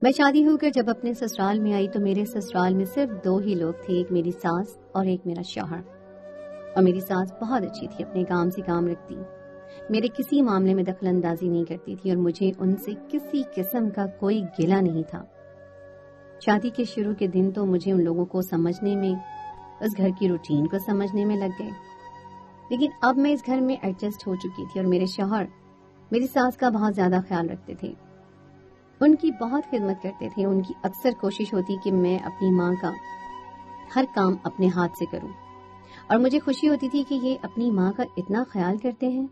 میں شادی ہو کر جب اپنے سسرال میں آئی تو میرے سسرال میں صرف 2 ہی لوگ تھے، ایک میری ساس اور ایک میرا شوہر۔ اور میری ساس بہت اچھی تھی، اپنے کام سے کام رکھتی، میرے کسی معاملے میں دخل اندازی نہیں کرتی تھی اور مجھے ان سے کسی قسم کا کوئی گلہ نہیں تھا۔ شادی کے شروع کے دن تو مجھے ان لوگوں کو سمجھنے میں، اس گھر کی روٹین کو سمجھنے میں لگ گئے، لیکن اب میں اس گھر میں ایڈجسٹ ہو چکی تھی اور میرے شوہر میری ساس کا بہت زیادہ خیال رکھتے تھے، ان کی بہت خدمت کرتے تھے۔ ان کی اکثر کوشش ہوتی کہ میں اپنی ماں کا ہر کام اپنے ہاتھ سے کروں، اور مجھے خوشی ہوتی تھی کہ یہ اپنی ماں کا اتنا خیال کرتے ہیں۔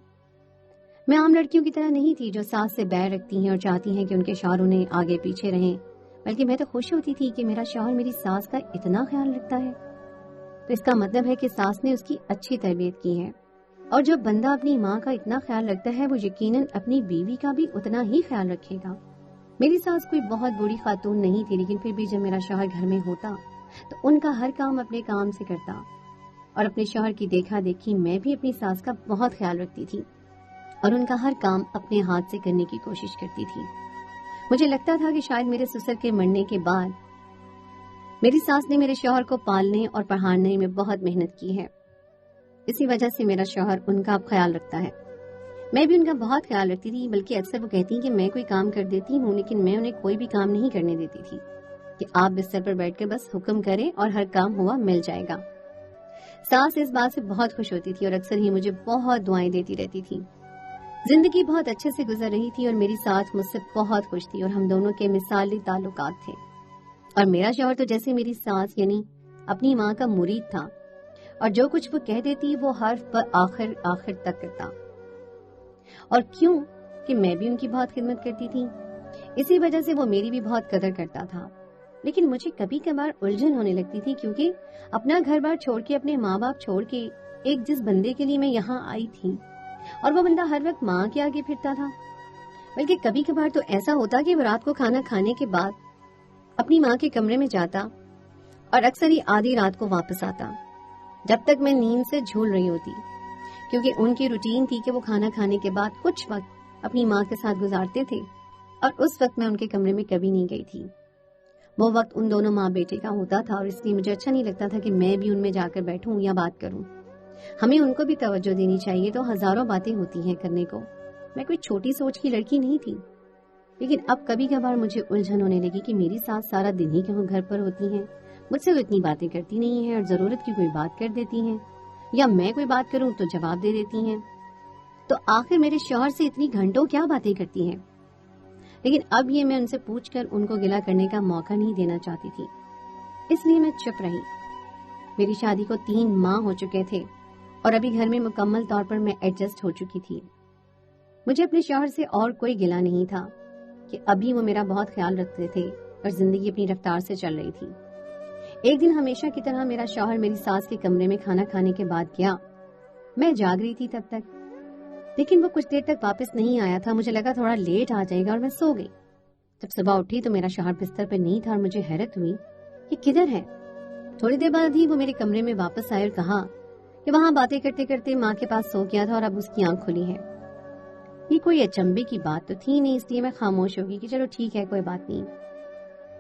میں عام لڑکیوں کی طرح نہیں تھی جو ساس سے بیر رکھتی ہیں اور چاہتی ہیں کہ ان کے شوہر انہیں آگے پیچھے رہیں، بلکہ میں تو خوش ہوتی تھی کہ میرا شوہر میری ساس کا اتنا خیال رکھتا ہے، تو اس کا مطلب ہے کہ ساس نے اس کی اچھی تربیت کی ہے، اور جو بندہ اپنی ماں کا اتنا خیال رکھتا ہے وہ یقیناً اپنی بیوی کا بھی اتنا ہی خیال رکھے گا۔ میری ساس کوئی بہت بری خاتون نہیں تھی، لیکن پھر بھی جب میرا شوہر گھر میں ہوتا تو ان کا ہر کام اپنے کام سے کرتا، اور اپنے شوہر کی دیکھا دیکھی میں بھی اپنی ساس کا بہت خیال رکھتی تھی اور ان کا ہر کام اپنے ہاتھ سے کرنے کی کوشش کرتی تھی۔ مجھے لگتا تھا کہ شاید میرے سسر کے مرنے کے بعد میری ساس نے میرے شوہر کو پالنے اور پڑھانے میں بہت محنت کی ہے، اسی وجہ سے میرا شوہر ان کا اب خیال رکھتا ہے۔ میں بھی ان کا بہت خیال رکھتی تھی، بلکہ اکثر وہ کہتی کہ میں کوئی کام کر دیتی ہوں، لیکن میں انہیں کوئی بھی کام نہیں کرنے دیتی تھی کہ آپ بستر پر بیٹھ کر بس حکم کریں اور ہر کام ہوا مل جائے گا۔ ساس اس بات سے بہت خوش ہوتی تھی اور اکثر ہی مجھے بہت دعائیں دیتی رہتی تھی۔ زندگی بہت اچھے سے گزر رہی تھی اور میری ساس مجھ سے بہت خوش تھی اور ہم دونوں کے مثالی تعلقات تھے، اور میرا شوہر تو جیسے میری ساس یعنی اپنی ماں کا مرید تھا، اور جو کچھ وہ کہہ دیتی وہ حرف پر آخر تک کرتا، اور کیوں کہ میں بھی ان کی بہت خدمت کرتی تھی، اسی وجہ سے وہ میری بھی بہت قدر کرتا تھا۔ لیکن مجھے کبھی کبھار الجھن ہونے لگتی تھی، کیونکہ اپنا گھر بار چھوڑ کے، اپنے ماں باپ چھوڑ کے، ایک جس بندے کے لیے میں یہاں آئی تھی، اور وہ بندہ ہر وقت ماں کے آگے پھرتا تھا۔ بلکہ کبھی کبھار تو ایسا ہوتا کہ وہ رات کو کھانا کھانے کے بعد اپنی ماں کے کمرے میں جاتا اور اکثر ہی آدھی رات کو واپس آتا، جب تک میں نیند سے جھول رہی ہوتی، کیونکہ ان کی روٹین تھی کہ وہ کھانا کھانے کے بعد کچھ وقت اپنی ماں کے ساتھ گزارتے تھے، اور اس وقت میں ان کے کمرے میں کبھی نہیں گئی تھی۔ وہ وقت ان دونوں ماں بیٹے کا ہوتا تھا، اور اس لیے مجھے اچھا نہیں لگتا تھا کہ میں بھی ان میں جا کر بیٹھوں یا بات کروں۔ ہمیں ان کو بھی توجہ دینی چاہیے، تو ہزاروں باتیں ہوتی ہیں کرنے کو۔ میں کوئی چھوٹی سوچ کی لڑکی نہیں تھی، لیکن اب کبھی کبھار مجھے الجھن ہونے لگی کہ میری ساس سارا دن ہی کہوں گھر پر ہوتی ہیں، مجھ سے تو اتنی باتیں کرتی نہیں ہیں، اور ضرورت کی کوئی بات کر دیتی ہیں، یا میں کوئی بات کروں تو جواب دے دیتی ہیں، تو آخر میرے شوہر سے اتنی گھنٹوں کیا باتیں کرتی ہیں۔ لیکن اب یہ میں ان سے پوچھ کر ان کو گلہ کرنے کا موقع نہیں دینا چاہتی تھی، اس لیے میں چپ رہی۔ میری شادی کو 3 ماہ ہو چکے تھے اور ابھی گھر میں مکمل طور پر میں ایڈجسٹ ہو چکی تھی۔ مجھے اپنے شوہر سے اور کوئی گلہ نہیں تھا کہ ابھی وہ میرا بہت خیال رکھتے تھے اور زندگی اپنی رفتار سے چل رہی تھی۔ ایک دن ہمیشہ کی طرح میرا شوہر میری ساس کے کمرے میں کھانا کھانے کے بعد گیا۔ میں جاگ رہی تھی تب تک، لیکن وہ کچھ دیر تک واپس نہیں آیا تھا۔ مجھے لگا تھوڑا لیٹ آ جائے گا اور میں سو گئی۔ جب صبح اٹھی تو میرا شوہر بستر پر نہیں تھا اور مجھے حیرت ہوئی کہ کدھر ہے۔ تھوڑی دیر بعد ہی وہ میرے کمرے میں واپس آئے اور کہا کہ وہاں باتیں کرتے کرتے ماں کے پاس سو گیا تھا اور اب اس کی آنکھ کھلی ہے۔ یہ کوئی اچنبے کی بات تو تھی نہیں، اس لیے میں خاموش ہو گئی کہ چلو ٹھیک ہے، کوئی بات نہیں۔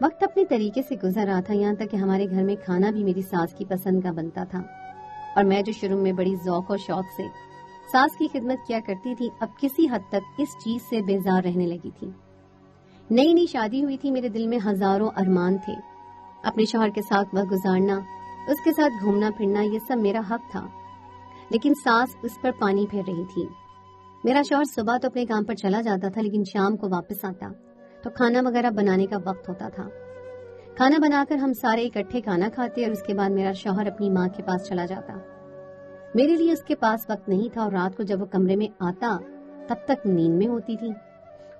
وقت اپنے طریقے سے گزر رہا تھا، یہاں تک کہ ہمارے گھر میں کھانا بھی میری ساس کی پسند کا بنتا تھا، اور میں جو شروع میں بڑی ذوق و شوق سے ساس کی خدمت کیا کرتی تھی، اب کسی حد تک اس چیز سے بیزار رہنے لگی تھی۔ نئی نئی شادی ہوئی تھی، میرے دل میں ہزاروں ارمان تھے۔ اپنے شوہر کے ساتھ وقت گزارنا، اس کے ساتھ گھومنا پھرنا، یہ سب میرا حق تھا، لیکن ساس اس پر پانی پھیر رہی تھی۔ میرا شوہر صبح تو اپنے کام پر چلا جاتا تھا، لیکن شام کو واپس آتا تو کھانا وغیرہ بنانے کا وقت ہوتا تھا۔ کھانا بنا کر ہم سارے اکٹھے کھانا کھاتے اور اس کے بعد میرا شوہر اپنی ماں کے پاس چلا جاتا۔ میرے لیے اس کے پاس وقت نہیں تھا، اور رات کو جب وہ کمرے میں آتا تب تک نیند میں ہوتی تھی،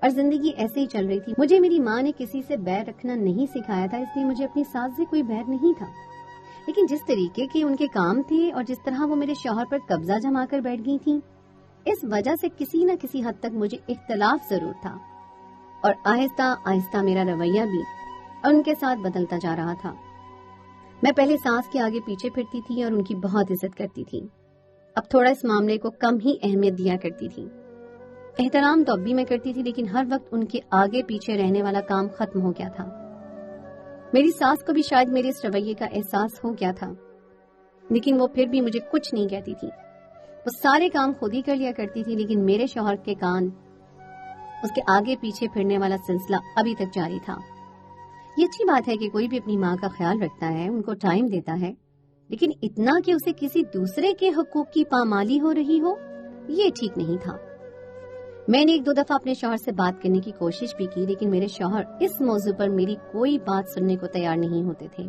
اور زندگی ایسے ہی چل رہی تھی۔ مجھے میری ماں نے کسی سے بیر رکھنا نہیں سکھایا تھا، اس لیے مجھے اپنی ساس سے کوئی بیر نہیں تھا، لیکن جس طریقے کے ان کے کام تھے اور جس طرح وہ میرے شوہر پر قبضہ جما کر بیٹھ گئی تھیں، اس وجہ سے کسی نہ کسی حد تک مجھے اختلاف ضرور تھا، اور آہستہ آہستہ میرا رویہ بھی ان کے ساتھ بدلتا جا رہا تھا۔ میں پہلے ساس کے آگے پیچھے پھرتی تھی اور ان کی بہت عزت کرتی تھی، اب تھوڑا اس معاملے کو کم ہی اہمیت دیا کرتی تھی۔ احترام تو اب بھی میں کرتی تھی، لیکن ہر وقت ان کے آگے پیچھے رہنے والا کام ختم ہو گیا تھا۔ میری ساس کو بھی شاید میرے اس رویے کا احساس ہو گیا تھا، لیکن وہ پھر بھی مجھے کچھ نہیں کہتی تھی۔ وہ سارے کام خود ہی کر لیا کرتی تھی، لیکن میرے شوہر کے کان اس کے آگے پیچھے پھرنے والا سلسلہ ابھی تک جاری تھا۔ یہ اچھی بات ہے کہ کوئی بھی اپنی ماں کا خیال رکھتا ہے، ان کو ٹائم دیتا ہے، لیکن اتنا کہ اسے کسی دوسرے کے حقوق کی پامالی ہو رہی ہو، یہ ٹھیک نہیں تھا۔ میں نے 1-2 دفعہ اپنے شوہر سے بات کرنے کی کوشش بھی کی، لیکن میرے شوہر اس موضوع پر میری کوئی بات سننے کو تیار نہیں ہوتے تھے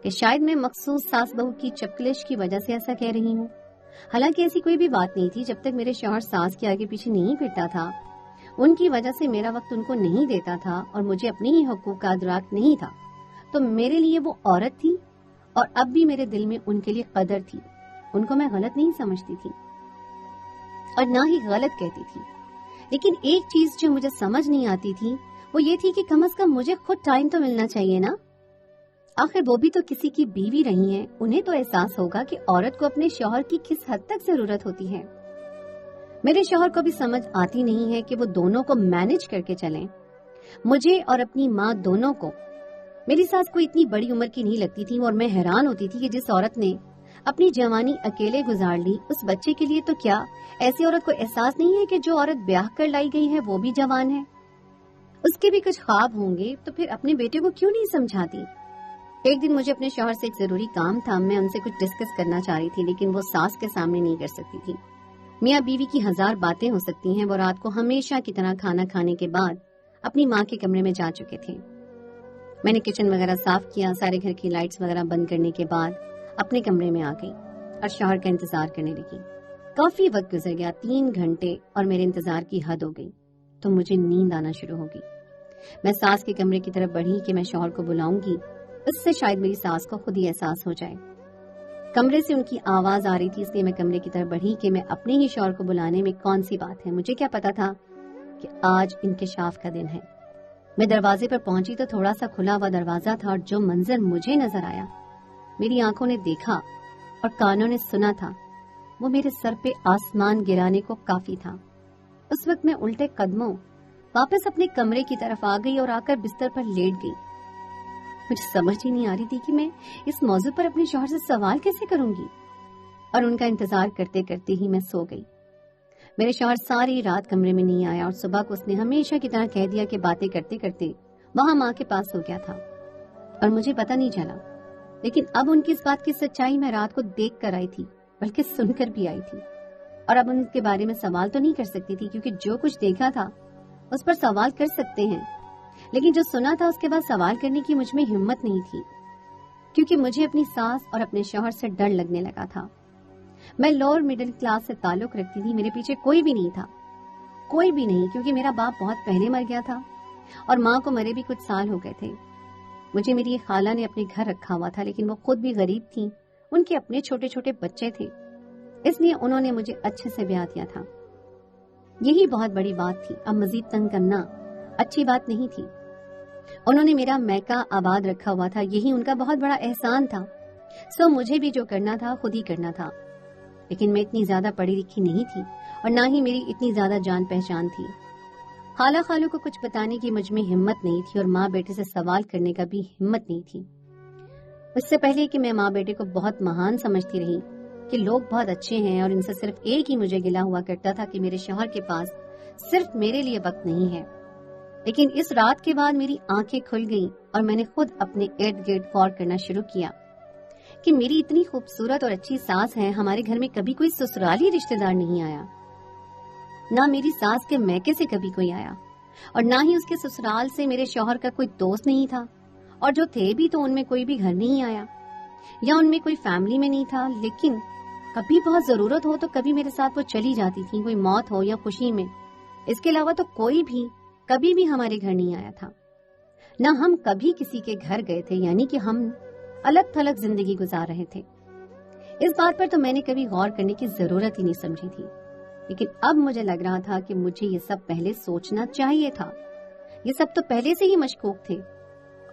کہ شاید میں مخصوص ساس بہو کی چپکلش کی وجہ سے ایسا کہہ رہی ہوں۔ حالانکہ ایسی کوئی بھی بات نہیں تھی۔ جب تک میرے شوہر ساس کے آگے پیچھے نہیں پھرتا تھا، ان کی وجہ سے میرا وقت ان کو نہیں دیتا تھا اور مجھے اپنے ہی حقوق کا ادراک نہیں تھا، تو میرے لیے وہ عورت تھی اور اب بھی میرے دل میں ان کے لیے قدر تھی۔ ان کو میں غلط نہیں سمجھتی تھی اور نہ ہی غلط کہتی تھی، لیکن ایک چیز جو مجھے سمجھ نہیں آتی تھی وہ یہ تھی کہ کم از کم مجھے خود ٹائم تو ملنا چاہیے نا۔ آخر وہ بھی تو کسی کی بیوی رہی ہیں، انہیں تو احساس ہوگا کہ عورت کو اپنے شوہر کی کس حد تک ضرورت ہوتی ہے۔ میرے شوہر کو بھی سمجھ آتی نہیں ہے کہ وہ دونوں کو مینج کر کے چلیں، مجھے اور اپنی ماں دونوں کو۔ میری ساس کوئی اتنی بڑی عمر کی نہیں لگتی تھی اور میں حیران ہوتی تھی کہ جس عورت نے اپنی جوانی اکیلے گزار لی، اس بچے کے لیے تو کیا ایسی عورت کو احساس نہیں ہے کہ جو عورت بیاہ کر لائی گئی ہے وہ بھی جوان ہے، اس کے بھی کچھ خواب ہوں گے، تو پھر اپنے بیٹے کو کیوں نہیں سمجھاتی؟ ایک دن مجھے اپنے شوہر سے ایک ضروری کام تھا، میں ان سے کچھ ڈسکس کرنا چاہ رہی تھی، لیکن وہ ساس کے سامنے نہیں کر سکتی تھی۔ میاں بیوی کی 1000 باتیں ہو سکتی ہیں۔ وہ رات کو ہمیشہ کی طرح کھانا کھانے کے بعد اپنی ماں کے کمرے میں جا چکے تھے۔ میں نے کچن وغیرہ صاف کیا، سارے گھر کی لائٹس وغیرہ بند کرنے کے بعد اپنے کمرے میں آ گئی اور شوہر کا انتظار کرنے لگی۔ کافی وقت گزر گیا، 3 گھنٹے، اور میرے انتظار کی حد ہو گئی تو مجھے نیند آنا شروع ہو گئی۔ میں ساس کے کمرے کی طرف بڑھی کہ میں شوہر کو بلاؤں گی، اس سے شاید میری ساس کو خود ہی احساس ہو جائے۔ کمرے سے ان کی آواز آ رہی تھی، اس لیے میں کمرے کی طرف بڑھی کہ میں اپنے ہی شوہر کو بلانے میں کون سی بات ہے۔ مجھے کیا پتا تھا کہ آج انکشاف کا دن ہے۔ میں دروازے پر پہنچی تو تھوڑا سا کھلا ہوا دروازہ تھا، اور جو منظر مجھے نظر آیا، میری آنکھوں نے دیکھا اور کانوں نے سنا تھا، وہ میرے سر پہ آسمان گرانے کو کافی تھا۔ اس وقت میں الٹے قدموں واپس اپنے کمرے کی طرف آ گئی اور آ کر بستر پر لیٹ گئی۔ مجھے سمجھ ہی نہیں آ رہی تھی کہ میں اس موضوع پر اپنے شوہر سے سوال کیسے کروں گی، اور ان کا انتظار کرتے کرتے ہی میں سو گئی۔ میرے شوہر ساری رات کمرے میں نہیں آیا اور صبح کو اس نے ہمیشہ کی طرح کہہ دیا کہ باتیں کرتے کرتے وہاں ماں کے پاس ہو گیا تھا اور مجھے پتہ نہیں چلا۔ لیکن اب ان کی اس بات کی سچائی میں رات کو دیکھ کر آئی تھی، بلکہ سن کر بھی آئی تھی، اور اب ان کے بارے میں سوال تو نہیں کر سکتی تھی، کیونکہ جو کچھ دیکھا تھا اس پر سوال کر سکتے ہیں، لیکن جو سنا تھا اس کے بعد سوال کرنے کی مجھ میں ہمت نہیں تھی، کیونکہ مجھے اپنی ساس اور اپنے شوہر سے ڈر لگنے لگا تھا۔ میں لوور مڈل کلاس سے تعلق رکھتی تھی، میرے پیچھے کوئی بھی نہیں تھا، کوئی بھی نہیں، کیونکہ میرا باپ بہت پہلے مر گیا تھا اور ماں کو مرے بھی کچھ سال ہو گئے تھے۔ مجھے میری خالہ نے اپنے گھر رکھا ہوا تھا، لیکن وہ خود بھی غریب تھیں، ان کے اپنے چھوٹے چھوٹے بچے تھے، اس لیے انہوں نے مجھے اچھے سے بیاہ دیا تھا۔ یہی بہت بڑی بات تھی، اب مزید تنگ کرنا اچھی بات نہیں تھی۔ انہوں نے میرا میکا آباد رکھا ہوا تھا، یہی ان کا بہت بڑا احسان تھا، سو مجھے بھی جو کرنا تھا خود ہی کرنا تھا۔ لیکن میں اتنی زیادہ پڑھی لکھی نہیں تھی اور نہ ہی میری اتنی زیادہ جان پہچان تھی۔ خالہ خالوں کو کچھ بتانے کی مجھ میں ہمت نہیں تھی اور ماں بیٹے سے سوال کرنے کا بھی ہمت نہیں تھی۔ اس سے پہلے کہ میں ماں بیٹے کو بہت مہان سمجھتی رہی کہ لوگ بہت اچھے ہیں، اور ان سے صرف ایک ہی مجھے گلہ ہوا کرتا تھا کہ میرے شوہر کے پاس صرف میرے لیے وقت نہیں ہے۔ لیکن اس رات کے بعد میری آنکھیں کھل گئیں اور میں نے خود اپنے ارد گرد غور کرنا شروع کیا کہ میری اتنی خوبصورت اور اچھی ساس ہے، ہمارے گھر میں کبھی کوئی سسرالی رشتہ دار نہیں آیا، نہ میری ساس کے میکے سے کبھی کوئی آیا، اور نہ ہی اس کے سسرال سے میرے شوہر کا کوئی دوست نہیں تھا، اور جو تھے بھی تو ان میں کوئی بھی گھر نہیں آیا یا ان میں کوئی فیملی میں نہیں تھا۔ لیکن کبھی بہت ضرورت ہو تو کبھی میرے ساتھ وہ چلی جاتی تھی، کوئی موت ہو یا خوشی میں، اس کے علاوہ تو کوئی بھی کبھی بھی ہمارے گھر نہیں آیا تھا، نہ ہم کبھی کسی کے گھر گئے تھے، یعنی کہ ہم الگ تھلگ زندگی گزار رہے تھے۔ اس بات پر تو میں نے کبھی غور کرنے کی ضرورت ہی نہیں سمجھی تھی، لیکن اب مجھے لگ رہا تھا کہ مجھے یہ سب پہلے سوچنا چاہیے تھا۔ یہ سب تو پہلے سے ہی مشکوک تھے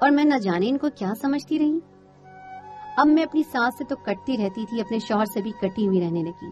اور میں نہ جانے ان کو کیا سمجھتی رہی۔ اب میں اپنی ساس سے تو کٹتی رہتی تھی، اپنے شوہر سے بھی کٹی ہوئی رہنے لگی،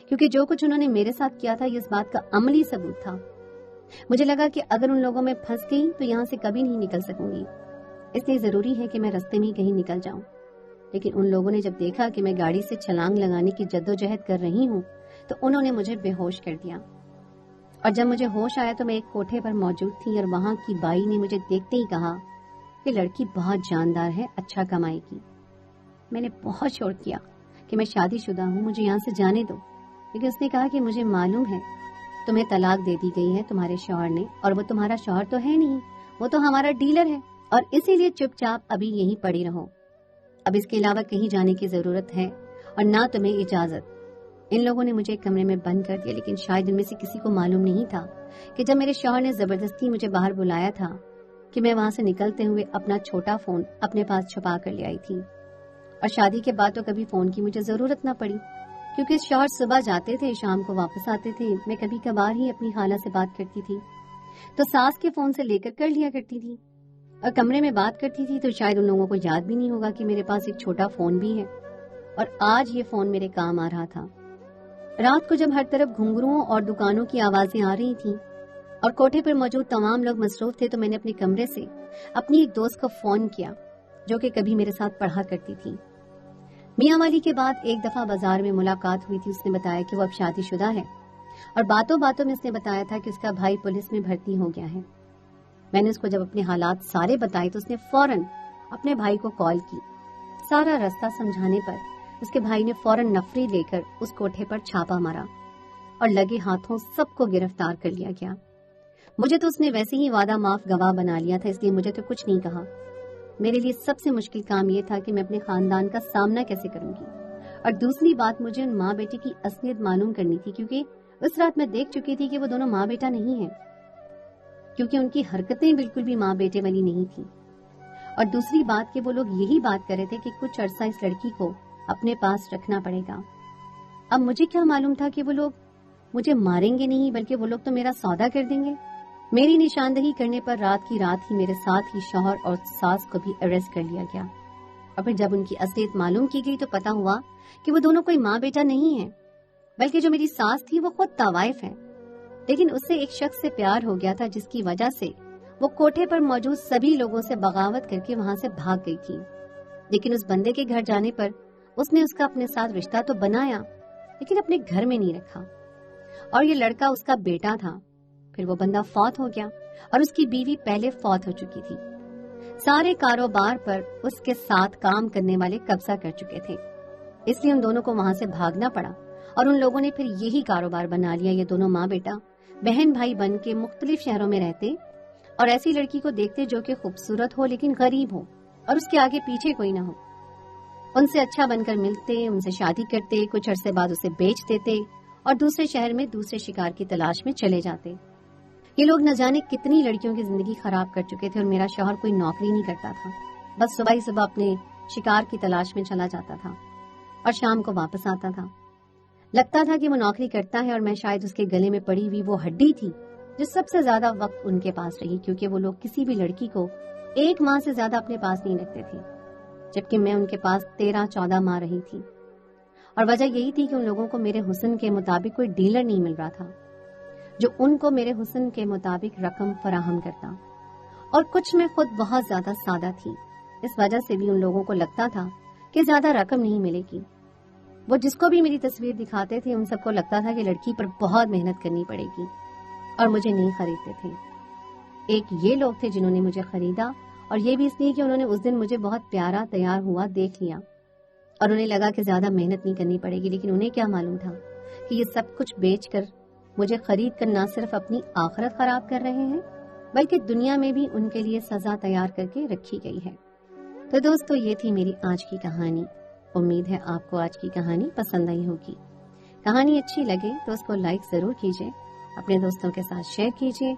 کیونکہ جو کچھ انہوں نے میرے ساتھ کیا تھا یہ اس بات کا عملی ثبوت تھا۔ مجھے لگا کہ اگر ان لوگوں میں پھنس گئی تو یہاں سے کبھی نہیں نکل سکوں گی، اس لیے ضروری ہے کہ میں رستے میں ہی کہیں نکل جاؤں۔ لیکن ان لوگوں نے جب دیکھا کہ میں گاڑی سے چھلانگ لگانے کی جدوجہد کر رہی ہوں تو انہوں نے مجھے بے ہوش کر دیا، اور جب مجھے ہوش آیا تو میں ایک کوٹھے پر موجود تھی اور وہاں کی بائی نے مجھے دیکھتے ہی کہا کہ لڑکی بہت جاندار ہے، اچھا کمائے گی۔ میں نے بہت شور کیا کہ میں شادی شدہ ہوں، مجھے یہاں سے جانے دو، لیکن اس نے کہا کہ مجھے معلوم ہے تمہیں طلاق دے دی گئی ہے تمہارے شوہر نے، اور وہ تمہارا شوہر تو ہے نہیں، وہ تو ہمارا ڈیلر ہے، اور اسی لیے چپ چاپ ابھی یہیں پڑی رہو، اب اس کے علاوہ کہیں جانے کی ضرورت ہے اور نہ تمہیں اجازت۔ ان لوگوں نے مجھے ایک کمرے میں بند کر دیا، لیکن شاید ان میں سے کسی کو معلوم نہیں تھا کہ جب میرے شوہر نے زبردستی مجھے باہر بلایا تھا کہ میں وہاں سے نکلتے ہوئے اپنا چھوٹا فون اپنے پاس چھپا کر لے آئی تھی، اور شادی کے بعد تو کبھی فون کی مجھے ضرورت نہ پڑی، کیونکہ شوہر صبح جاتے تھے شام کو واپس آتے تھے، میں کبھی کبھار ہی اپنی خالہ سے بات کرتی تھی تو ساس کے فون سے لے کر لیا کرتی تھی، اور کمرے میں بات کرتی تھی تو شاید ان لوگوں کو یاد بھی نہیں ہوگا کہ میرے پاس ایک چھوٹا فون بھی ہے، اور آج یہ فون میرے کام آ رہا تھا۔ رات کو جب ہر طرف گھنگروؤں اور دکانوں کی آوازیں آ رہی تھیں اور کوٹھے پر موجود تمام لوگ مصروف تھے تو میں نے اپنے کمرے سے اپنی ایک دوست کو فون کیا جو کہ کبھی میرے ساتھ پڑھا کرتی تھی۔ میاں والی کے بعد ایک دفعہ بازار میں ملاقات ہوئی تھی، اس نے بتایا کہ وہ اب شادی شدہ ہے، اور باتوں باتوں میں اس نے بتایا تھا کہ اس کا بھائی پولیس میں بھرتی ہو گیا ہے۔ میں نے اس کو جب اپنے حالات سارے بتائے تو اس نے فوراً اپنے بھائی کو کال کی۔ سارا راستہ سمجھانے پر اس کے بھائی نے فوراً نفری لے کر اس کوٹھے پر چھاپا مارا اور لگے ہاتھوں سب کو گرفتار کر لیا گیا۔ مجھے تو اس نے ویسے ہی وعدہ معاف گواہ بنا لیا تھا، اس لیے مجھے تو کچھ نہیں کہا۔ میرے لیے سب سے مشکل کام یہ تھا کہ میں اپنے خاندان کا سامنا کیسے کروں گی، اور دوسری بات مجھے ان ماں بیٹے کی اصلیت معلوم کرنی تھی، کیونکہ اس رات میں دیکھ چکی تھی کہ وہ دونوں ماں بیٹا نہیں ہیں، کیونکہ ان کی حرکتیں بالکل بھی ماں بیٹے والی نہیں تھی، اور دوسری بات کہ وہ لوگ یہی بات کر رہے تھے کہ کچھ عرصہ اس لڑکی کو اپنے پاس رکھنا پڑے گا۔ اب مجھے کیا معلوم تھا کہ وہ لوگ مجھے ماریں گے نہیں بلکہ وہ لوگ تو میرا سودا کر دیں گے۔ میری نشاندہی کرنے پر رات کی رات ہی میرے ساتھ ہی شوہر اور ساس کو بھی اریسٹ کر لیا گیا، اور پھر جب ان کی اصلیت معلوم کی گئی تو پتا ہوا کہ وہ دونوں کوئی ماں بیٹا نہیں ہیں، بلکہ جو میری ساس تھی وہ خود طوائف ہے، لیکن اس سے ایک شخص سے پیار ہو گیا تھا جس کی وجہ سے وہ کوٹھے پر موجود سبھی لوگوں سے بغاوت کر کے وہاں سے بھاگ گئی تھی۔ لیکن اس بندے کے گھر جانے پر اس نے اس کا اپنے ساتھ رشتہ تو بنایا لیکن اپنے گھر میں نہیں رکھا، اور یہ لڑکا اس کا بیٹا تھا۔ پھر وہ بندہ فوت ہو گیا اور اس کی بیوی پہلے فوت ہو چکی تھی۔ سارے کاروبار پر اس کے ساتھ کام کرنے والے قبضہ کر چکے تھے، اس لیے ان دونوں کو وہاں سے بھاگنا پڑا، اور ان لوگوں نے پھر یہی کاروبار بنا لیا۔ یہ دونوں ماں بیٹا بہن بھائی بن کے مختلف شہروں میں رہتے اور ایسی لڑکی کو دیکھتے جو کہ خوبصورت ہو لیکن غریب ہو اور اس کے آگے پیچھے کوئی نہ ہو، ان سے اچھا بن کر ملتے، ان سے شادی کرتے، کچھ عرصے بعد اسے بیچ دیتے اور دوسرے شہر میں دوسرے شکار کی تلاش میں چلے جاتے۔ یہ لوگ نہ جانے کتنی لڑکیوں کی زندگی خراب کر چکے تھے، اور میرا شوہر کوئی نوکری نہیں کرتا تھا، بس صبح ہی صبح اپنے شکار کی تلاش میں چلا جاتا تھا اور شام کو واپس آتا تھا۔ لگتا تھا کہ وہ نوکری کرتا ہے اور میں شاید اس کے گلے میں پڑی ہوئی وہ ہڈی تھی جو سب سے زیادہ وقت ان کے پاس رہی، کیونکہ وہ لوگ کسی بھی لڑکی کو 1 ماہ سے زیادہ اپنے پاس نہیں رکھتے تھے، جبکہ میں ان کے پاس 13-14 ماہ رہی تھی، اور وجہ یہی تھی کہ ان لوگوں کو میرے حسن کے مطابق کوئی ڈیلر نہیں مل رہا تھا جو ان کو میرے حسن کے مطابق رقم فراہم کرتا، اور کچھ میں خود بہت زیادہ سادہ تھی، اس وجہ سے بھی ان لوگوں کو لگتا تھا کہ زیادہ رقم نہیں ملے گی۔ وہ جس کو بھی میری تصویر دکھاتے تھے ان سب کو لگتا تھا کہ لڑکی پر بہت محنت کرنی پڑے گی، اور مجھے نہیں خریدتے تھے۔ ایک یہ لوگ تھے جنہوں نے مجھے خریدا، اور یہ بھی اس لیے کہ انہوں نے اس دن مجھے بہت پیارا تیار ہوا دیکھ لیا اور انہیں لگا کہ زیادہ محنت نہیں کرنی پڑے گی، لیکن انہیں کیا معلوم تھا کہ یہ سب کچھ بیچ کر مجھے خرید کر نہ صرف اپنی آخرت خراب کر رہے ہیں بلکہ دنیا میں بھی ان کے لیے سزا تیار کر کے رکھی گئی ہے۔ تو دوستو، یہ تھی میری آج کی کہانی۔ امید ہے آپ کو آج کی کہانی پسند آئی ہوگی۔ کہانی اچھی لگے تو اس کو لائک ضرور کیجیے، اپنے دوستوں کے ساتھ شیئر کیجیے